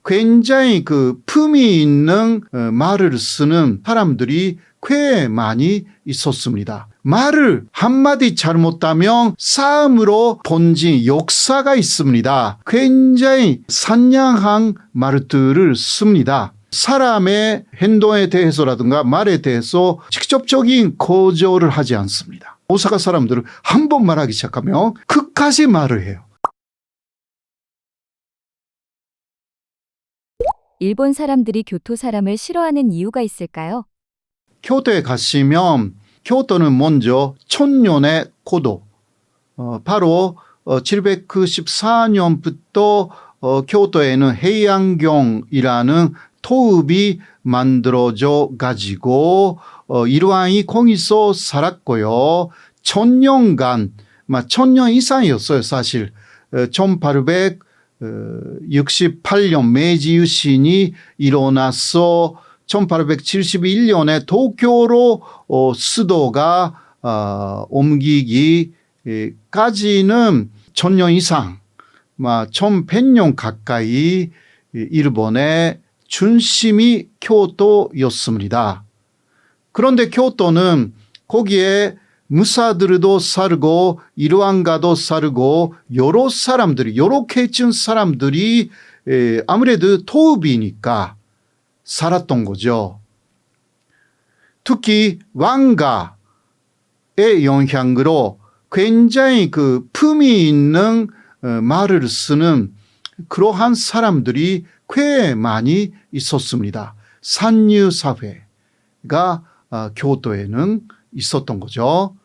굉장히 그 품이 있는 말을 쓰는 사람들이 꽤 많이 있었습니다. 말을 한마디 잘못하면 싸움으로 번진 역사가 있습니다. 굉장히 상냥한 말들을 씁니다. 사람의 행동에 대해서라든가 말에 대해서 직접적인 거절을 하지 않습니다. 오사카 사람들은 한 번 말하기 시작하면 끝까지 말을 해요. 일본 사람들이 교토 사람을 싫어하는 이유가 있을까요? 교토에 가시면 교토는 먼저 천년의 고도, 바로 794년부터 교토에는 해양경이라는 토읍이 만들어져 가지고 일왕이 거기서 살았고요. 1000년간, 1000년 이상이었어요, 사실. 1868년 메이지 유신이 일어나서 1871년에 도쿄로 수도가 옮기기까지는 1000년 이상, 1100년 가까이 일본의 중심이 교토였습니다. 그런데 교토는 거기에 무사들도 살고 일왕가도 살고 여러 사람들이, 여러 계층 사람들이 아무래도 토읍이니까 살았던 거죠. 특히 왕가의 영향으로 굉장히 그 품이 있는 말을 쓰는 그러한 사람들이 꽤 많이 있었습니다. 산유 사회가 교토에는 있었던 거죠.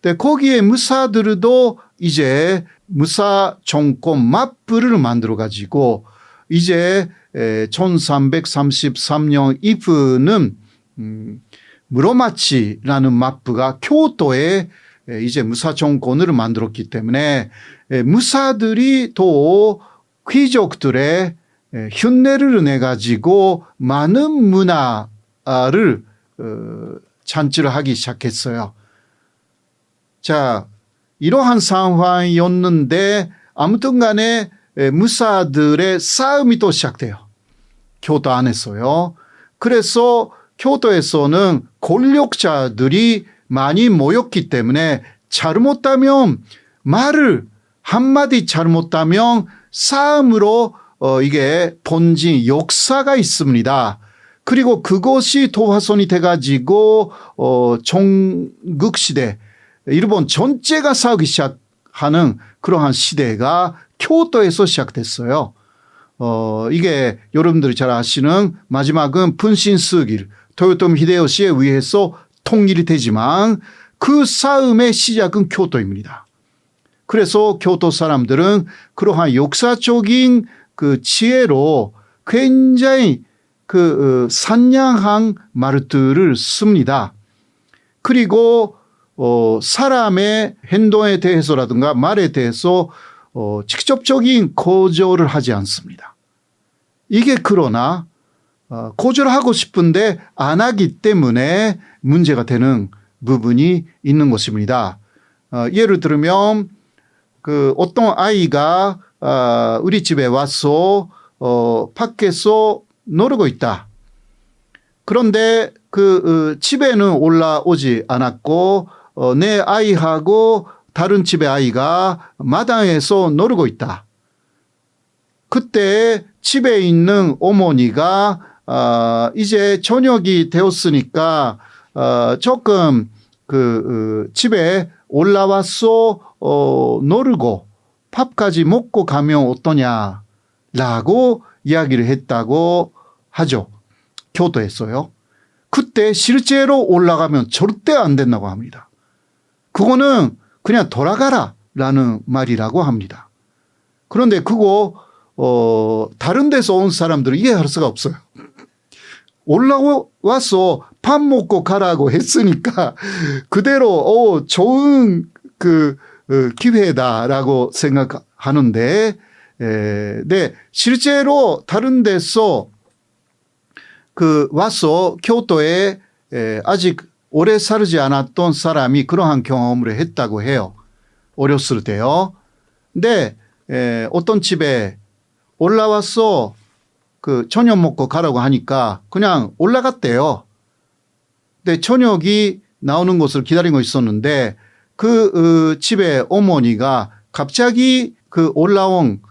근데 거기에 무사들도 이제 무사 정권 마프를 만들어 가지고 이제 1333년 이후는 무로마치라는 마프가 교토에 이제 무사 정권을 만들었기 때문에 무사들이 또 귀족들의 흉내를 내 가지고 많은 문화를 잔치를 하기 시작했어요. 자, 이러한 상황이었는데 아무튼 간에 무사들의 싸움이 또 시작돼요. 교토 안에서요. 그래서 교토에서는 권력자들이 많이 모였기 때문에 잘못하면 말을 한마디 잘못하면 싸움으로 이게 번진 역사가 있습니다. 그리고 그것이 도화선이 돼가지고 전국시대, 일본 전체가 싸우기 시작하는 그러한 시대가 교토에서 시작됐어요. 이게 여러분들이 잘 아시는 마지막은 분신스길, 토요토미 히데요시에 의해서 통일이 되지만 그 싸움의 시작은 교토입니다. 그래서 교토 사람들은 그러한 역사적인 그 지혜로 굉장히 그 상냥한 말들을 씁니다. 그리고 사람의 행동에 대해서라든가 말에 대해서 직접적인 거절을 하지 않습니다. 이게 그러나 거절하고 싶은데 안 하기 때문에 문제가 되는 부분이 있는 것입니다. 예를 들면 그 어떤 아이가 우리 집에 와서 밖에서 놀고 있다. 그런데 그 집에는 올라오지 않았고 내 아이하고 다른 집의 아이가 마당에서 놀고 있다. 그때 집에 있는 어머니가 이제 저녁이 되었으니까 조금 그 집에 올라와서 놀고 밥까지 먹고 가면 어떠냐라고 이야기를 했다고 하죠. 교토에서요. 그때 실제로 올라가면 절대 안 된다고 합니다. 그거는 그냥 돌아가라 라는 말이라고 합니다. 그런데 그거 다른 데서 온 사람들은 이해할 수가 없어요. 올라와서 밥 먹고 가라고 했으니까 그대로 좋은 그 기회다라고 생각하는데 네, 실제로 다른 데서 그 와서 교토에 아직 오래 살지 않았던 사람이 그러한 경험을 했다고 해요. 어렸을 때요. 근데 어떤 집에 올라와서 그 저녁 먹고 가라고 하니까 그냥 올라갔대요. 근데 저녁이 나오는 것을 기다리고 있었는데 그 집에 어머니가 갑자기 그 올라온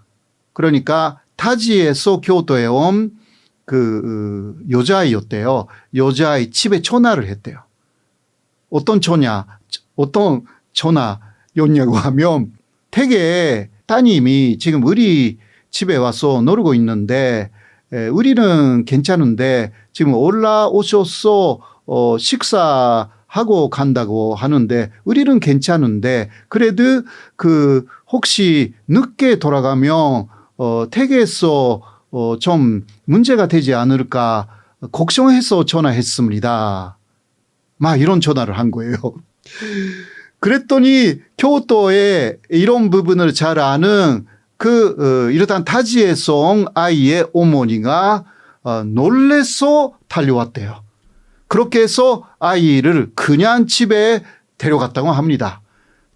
그러니까 타지에서 교토에 온 그 여자아이였대요. 여자아이 집에 전화를 했대요. 어떤 전화였냐고 하면 되게 따님이 지금 우리 집에 와서 놀고 있는데 우리는 괜찮은데 지금 올라오셔서 식사하고 간다고 하는데 우리는 괜찮은데 그래도 그 혹시 늦게 돌아가면 댁에서 좀 문제가 되지 않을까 걱정해서 전화했습니다. 막 이런 전화를 한 거예요. 그랬더니 교토에 이런 부분을 잘 아는 이러한 타지에서 온 아이의 어머니가 놀래서 달려왔대요. 그렇게 해서 아이를 그냥 집에 데려갔다고 합니다.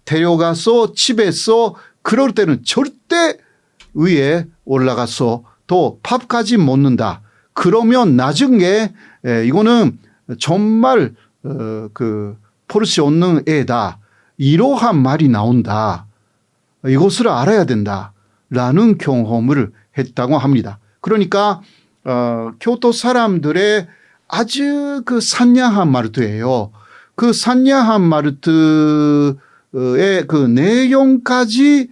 데려가서 집에서 그럴 때는 절대 위에 올라가서 또 밥까지 먹는다. 그러면 나중에 이거는 정말 포르치 없는 애다. 이러한 말이 나온다. 이것을 알아야 된다. 라는 경험을 했다고 합니다. 그러니까 교토 사람들의 아주 그 산야한 말투예요. 그 산야한 말투의 그 내용까지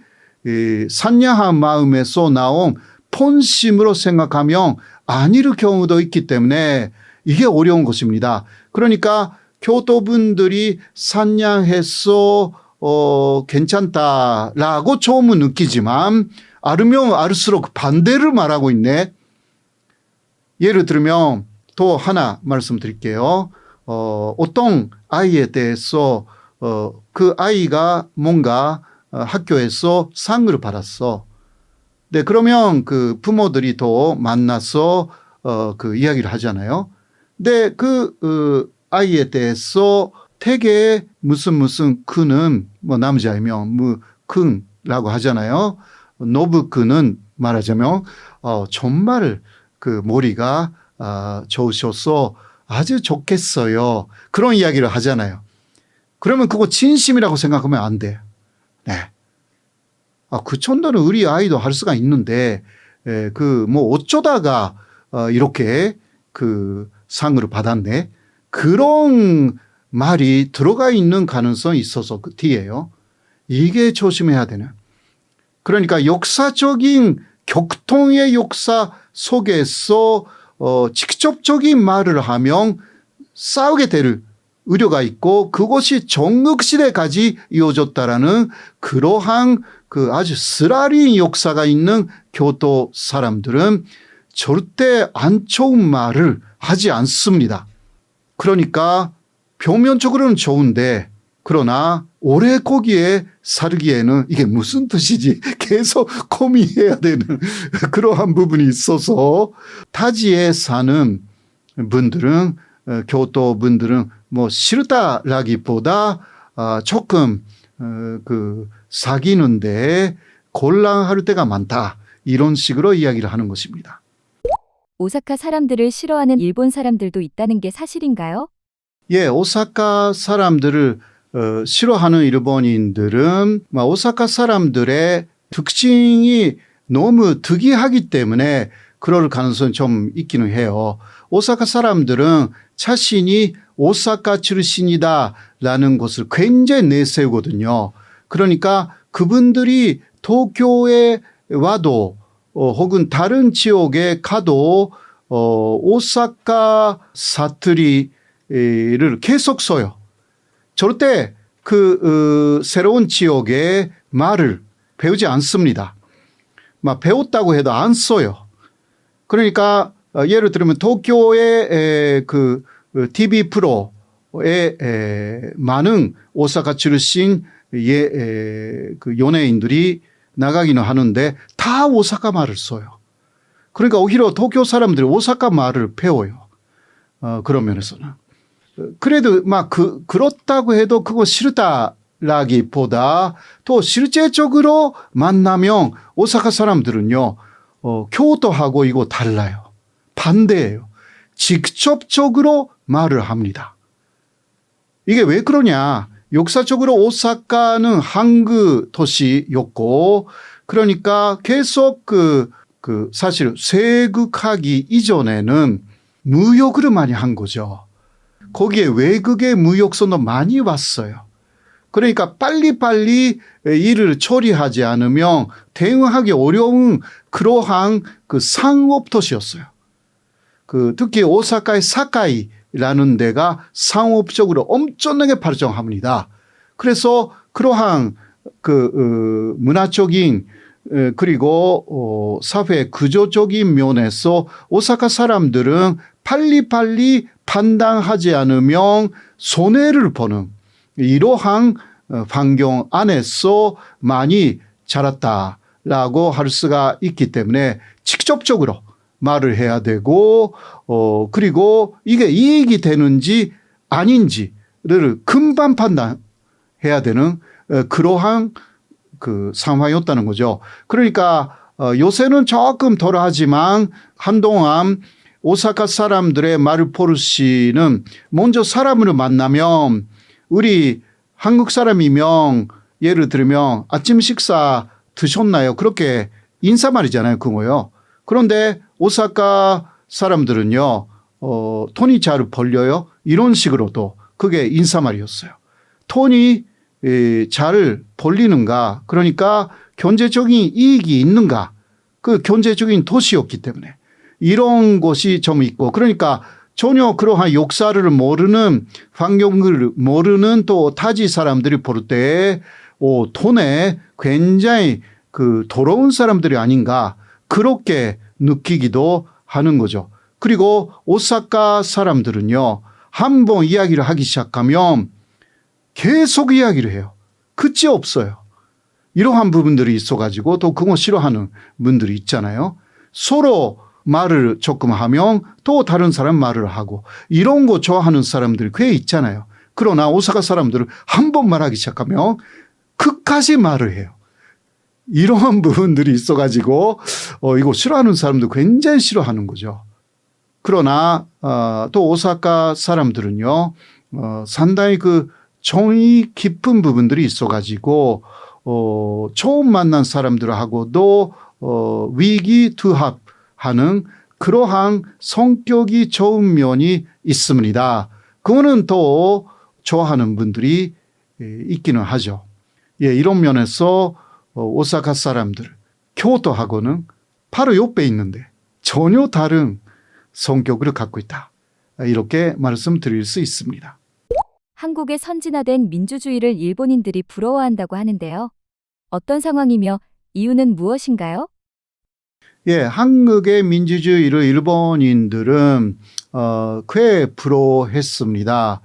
산야한 마음에서 나온 본심으로 생각하면 아닐 경우도 있기 때문에 이게 어려운 것입니다. 그러니까 교토 분들이 산야해서 괜찮다라고 처음은 느끼지만 알으면 알수록 반대를 말하고 있네. 예를 들면 또 하나 말씀드릴게요. 어떤 아이에 대해서 그 아이가 뭔가 학교에서 상을 받았어. 네, 그러면 그 부모들이 또 만나서 그 이야기를 하잖아요. 근데 그 아이에 대해서 되게 무슨 그는 뭐 남자이면 뭐 큰라고 하잖아요. 노부크는 말하자면 정말 그 머리가 좋으셔서 아주 좋겠어요. 그런 이야기를 하잖아요. 그러면 그거 진심이라고 생각하면 안 돼요. 네. 그 정도는 우리 아이도 할 수가 있는데 그 뭐 어쩌다가 이렇게 그 상을 받았네. 그런 말이 들어가 있는 가능성이 있어서 그 뒤에요. 이게 조심해야 되는. 그러니까 역사적인 격통의 역사 속에서 직접적인 말을 하면 싸우게 될 우려가 있고 그것이 정극시대까지 이어졌다라는 그러한 그 아주 쓰라린 역사가 있는 교토 사람들은 절대 안 좋은 말을 하지 않습니다. 그러니까表面적으로는 좋은데 그러나 오래 거기에 살기에는 이게 무슨 뜻이지 계속 고민해야 되는 그러한 부분이 있어서 타지에 사는 분들은 교토 분들은 뭐 싫다라기보다 조금 그 사귀는데 곤란할 때가 많다. 이런 식으로 이야기를 하는 것입니다. 오사카 사람들을 싫어하는 일본 사람들도 있다는 게 사실인가요? 예, 오사카 사람들을 싫어하는 일본인들은 오사카 사람들의 특징이 너무 특이하기 때문에 그럴 가능성이 좀 있기는 해요. 오사카 사람들은 자신이 오사카 출신이다라는 것을 굉장히 내세우거든요. 그러니까 그분들이 도쿄에 와도 혹은 다른 지역에 가도 오사카 사투리를 계속 써요. 절대 새로운 지역의 말을 배우지 않습니다. 막 배웠다고 해도 안 써요. 그러니까 예를 들면 도쿄의 그 TV 프로에 많은 오사카 출신 그 연예인들이 나가기는 하는데 다 오사카 말을 써요. 그러니까 오히려 도쿄 사람들이 오사카 말을 배워요. 그런 면에서는. 그래도 그렇다고 해도 그거 싫다라기보다 또 실제적으로 만나면 오사카 사람들은요, 교토하고 이거 달라요. 반대예요. 직접적으로 말을 합니다. 이게 왜 그러냐? 역사적으로 오사카는 항구 도시였고, 그러니까 계속 사실 쇄국하기 이전에는 무역을 많이 한 거죠. 거기에 외국의 무역선도 많이 왔어요. 그러니까 빨리빨리 일을 처리하지 않으면 대응하기 어려운 그러한 상업 도시였어요. 특히 오사카의 사카이라는 데가 상업적으로 엄청나게 발전합니다. 그래서 그러한 문화적인 그리고 사회 구조적인 면에서 오사카 사람들은 빨리빨리 판단하지 않으면 손해를 보는 이러한 환경 안에서 많이 자랐다라고 할 수가 있기 때문에 직접적으로 말을 해야 되고 그리고 이게 이익이 되는지 아닌지를 금방 판단해야 되는 그러한 상황이었다는 거죠. 그러니까 요새는 조금 덜하지만 한동안 오사카 사람들의 말버릇은 먼저 사람을 만나면 우리 한국 사람이면 예를 들면 아침 식사 드셨나요? 그렇게 인사말이잖아요. 그거요. 그런데 오사카 사람들은요. 돈이 잘 벌려요? 이런 식으로도 그게 인사말이었어요. 돈이 잘 벌리는가? 그러니까 경제적인 이익이 있는가? 그 경제적인 도시였기 때문에 이런 것이 좀 있고 그러니까 전혀 그러한 역사를 모르는 환경을 모르는 또 타지 사람들이 볼 때 돈에 굉장히 더러운 사람들이 아닌가 그렇게 느끼기도 하는 거죠. 그리고 오사카 사람들은요. 한번 이야기를 하기 시작하면 계속 이야기를 해요. 끝이 없어요. 이러한 부분들이 있어가지고 또 그거 싫어하는 분들이 있잖아요. 서로 말을 조금 하면 또 다른 사람 말을 하고 이런 거 좋아하는 사람들이 꽤 있잖아요. 그러나 오사카 사람들은 한 번 말하기 시작하면 끝까지 말을 해요. 이러한 부분들이 있어가지고 이거 싫어하는 사람도 굉장히 싫어하는 거죠. 그러나 또 오사카 사람들은요. 상당히 정이 깊은 부분들이 있어가지고 처음 만난 사람들하고도 위기투합하는 그러한 성격이 좋은 면이 있습니다. 그거는 또 좋아하는 분들이 있기는 하죠. 예, 이런 면에서 오사카 사람들, 교토하고는 바로 옆에 있는데 전혀 다른 성격을 갖고 있다. 이렇게 말씀드릴 수 있습니다. 한국의 선진화된 민주주의를 일본인들이 부러워한다고 하는데요. 어떤 상황이며 이유는 무엇인가요? 예, 한국의 민주주의를 일본인들은 꽤 부러워했습니다.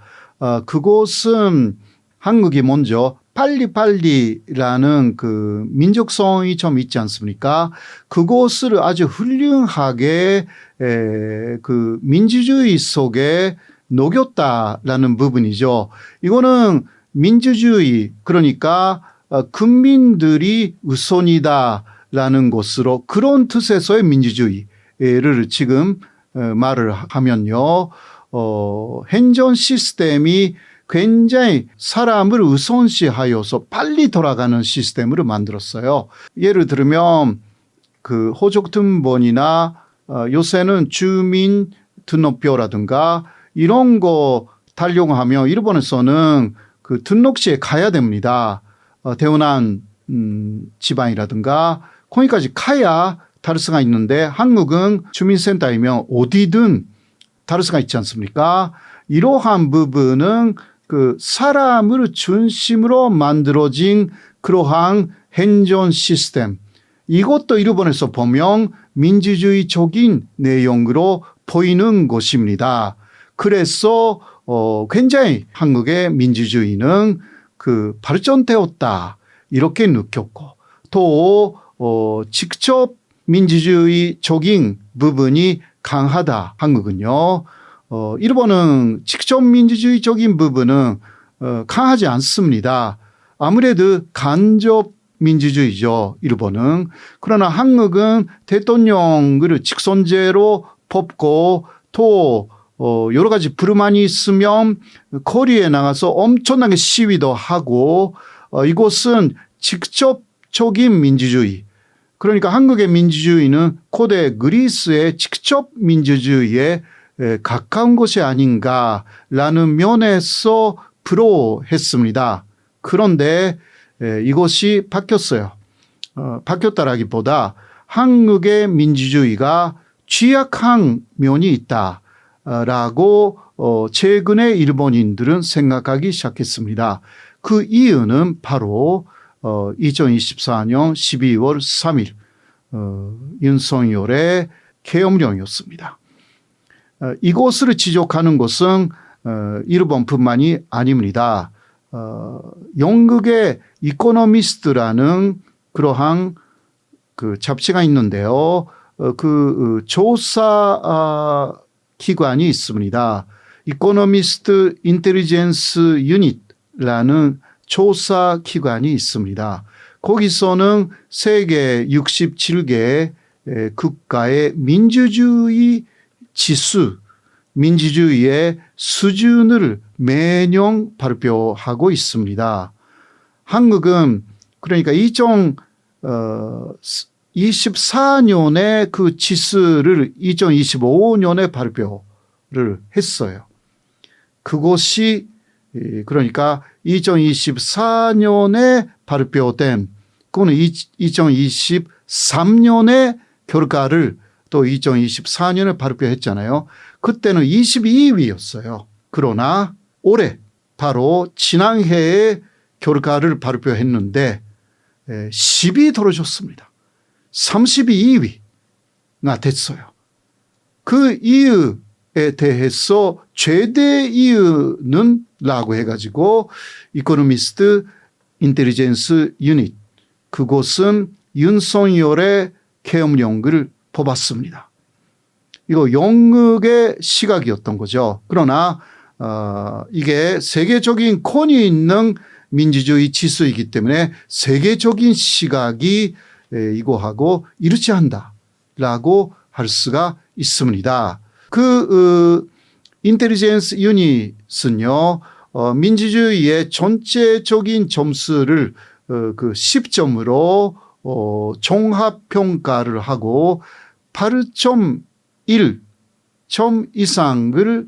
그것은 한국이 먼저 빨리빨리라는 민족성이 좀 있지 않습니까? 그것을 아주 훌륭하게 민주주의 속에 녹였다라는 부분이죠. 이거는 민주주의 그러니까 국민들이 우선이다라는 것으로 그런 뜻에서의 민주주의를 지금 말을 하면요. 행정 시스템이 굉장히 사람을 우선시하여서 빨리 돌아가는 시스템으로 만들었어요. 예를 들면 호적등본이나 요새는 주민등록표라든가 이런 거 달용하면 일본에서는 등록시에 가야 됩니다. 태어난 지방이라든가 거기까지 가야 다를 수가 있는데 한국은 주민센터이면 어디든 다를 수가 있지 않습니까? 이러한 부분은 사람을 중심으로 만들어진 그러한 행정 시스템 이것도 일본에서 보면 민주주의적인 내용으로 보이는 것입니다. 그래서 굉장히 한국의 민주주의는 발전되었다 이렇게 느꼈고 또 직접 민주주의적인 부분이 강하다 한국은요. 일본은 직접 민주주의적인 부분은 강하지 않습니다. 아무래도 간접 민주주의죠. 일본은. 그러나 한국은 대통령을 직선제로 뽑고 또 여러 가지 불만이 있으면 거리에 나가서 엄청나게 시위도 하고 이곳은 직접적인 민주주의. 그러니까 한국의 민주주의는 고대 그리스의 직접 민주주의에 가까운 것이 아닌가라는 면에서 불호했습니다. 그런데 이것이 바뀌었어요. 바뀌었다라기보다 한국의 민주주의가 취약한 면이 있다라고 최근에 일본인들은 생각하기 시작했습니다. 그 이유는 바로 2024년 12월 3일 윤석열의 계엄령이었습니다. 이것을 지적하는 것은 일본뿐만이 아닙니다. 영국의 이코노미스트라는 그러한 그 잡지가 있는데요. 그 조사 기관이 있습니다. 이코노미스트 인텔리전스 유닛이라는 조사 기관이 있습니다. 거기서는 세계 67개 국가의 민주주의 지수, 민주주의의 수준을 매년 발표하고 있습니다. 한국은 그러니까 2024년에 그 지수를 2025년에 발표를 했어요. 그것이 그러니까 2024년에 발표된 그거는 2023년의 결과를 또 2024년에 발표했잖아요. 그때는 22위였어요. 그러나 올해 바로 지난해에 결과를 발표했는데 10위 떨어졌습니다. 32위가 됐어요. 그 이유에 대해서 최대 이유는 라고 해가지고 이코노미스트 인텔리전스 유닛 그곳은 윤석열의 계엄령을 뽑았습니다. 이거 영국의 시각이었던 거죠. 그러나 이게 세계적인 권위 있는 민주주의 지수이기 때문에 세계적인 시각이 이거하고 일치한다라고 할 수가 있습니다. 그 인텔리전스 유닛은요 민주주의의 전체적인 점수를 그 10점으로 종합 평가를 하고 8.1점 이상을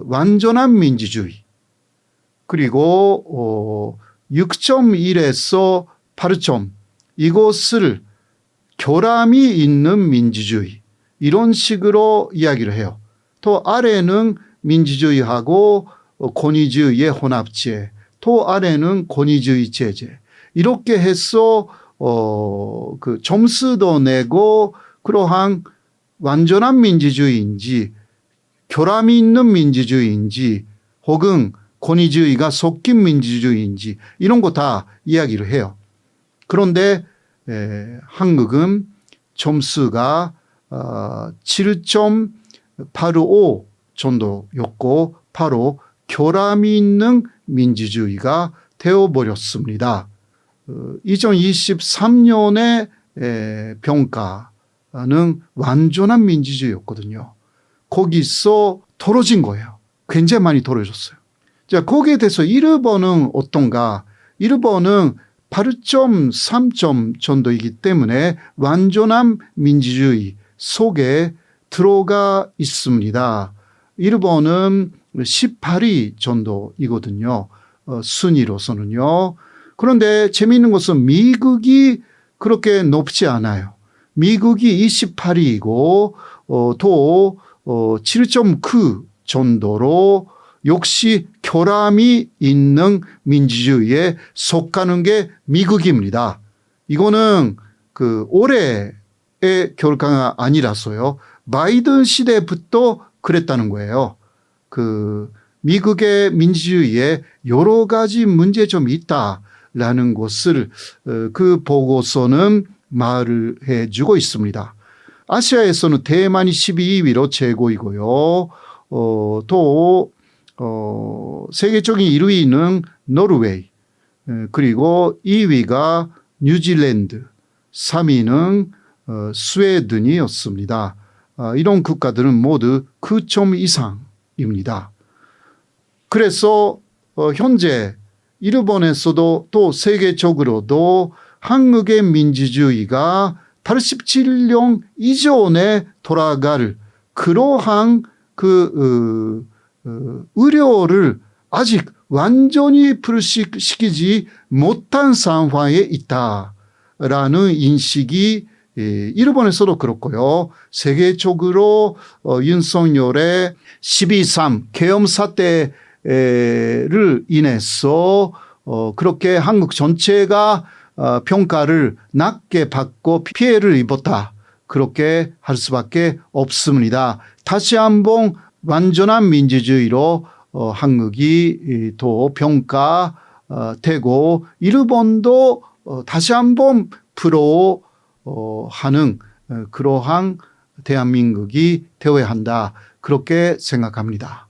완전한 민주주의 그리고 6.1에서 8점 이것을 결함이 있는 민주주의 이런 식으로 이야기를 해요. 또 아래는 민주주의하고 권위주의의 혼합체 또 아래는 권위주의 체제 이렇게 해서 그 점수도 내고 그러한 완전한 민주주의인지 결함이 있는 민주주의인지 혹은 권위주의가 섞인 민주주의인지 이런 거 다 이야기를 해요. 그런데 한국은 점수가 7.85 정도였고 바로 결함이 있는 민주주의가 되어버렸습니다. 2023년의 평가는 완전한 민주주의였거든요. 거기서 떨어진 거예요. 굉장히 많이 떨어졌어요. 자, 거기에 대해서 일본은 어떤가? 일본은 8.3점 정도이기 때문에 완전한 민주주의 속에 들어가 있습니다. 일본은 18위 정도이거든요. 순위로서는요. 그런데 재미있는 것은 미국이 그렇게 높지 않아요. 미국이 28위이고 또 7.9 정도로 역시 결함이 있는 민주주의에 속하는 게 미국입니다. 이거는 그 올해의 결과가 아니라서요. 바이든 시대부터 그랬다는 거예요. 그 미국의 민주주의에 여러 가지 문제점이 있다라는 것을 그 보고서는 말을 해주고 있습니다. 아시아에서는 대만이 12위로 최고이고요. 또 세계적인 1위는 노르웨이, 그리고 2위가 뉴질랜드, 3위는 스웨덴이었습니다. 이런 국가들은 모두 그 점 이상입니다. 그래서 현재 일본에서도 또 세계적으로도 한국의 민주주의가 87년 이전에 돌아갈 그러한 우려를 아직 완전히 불식시키지 못한 상황에 있다라는 인식이 일본에서도 그렇고요. 세계적으로 윤석열의 12.3 계엄 사태를 인해서 그렇게 한국 전체가 평가를 낮게 받고 피해를 입었다. 그렇게 할 수밖에 없습니다. 다시 한번 완전한 민주주의로 한국이 또 평가되고 일본도 다시 한번 하는 그러한 대한민국이 되어야 한다. 그렇게 생각합니다.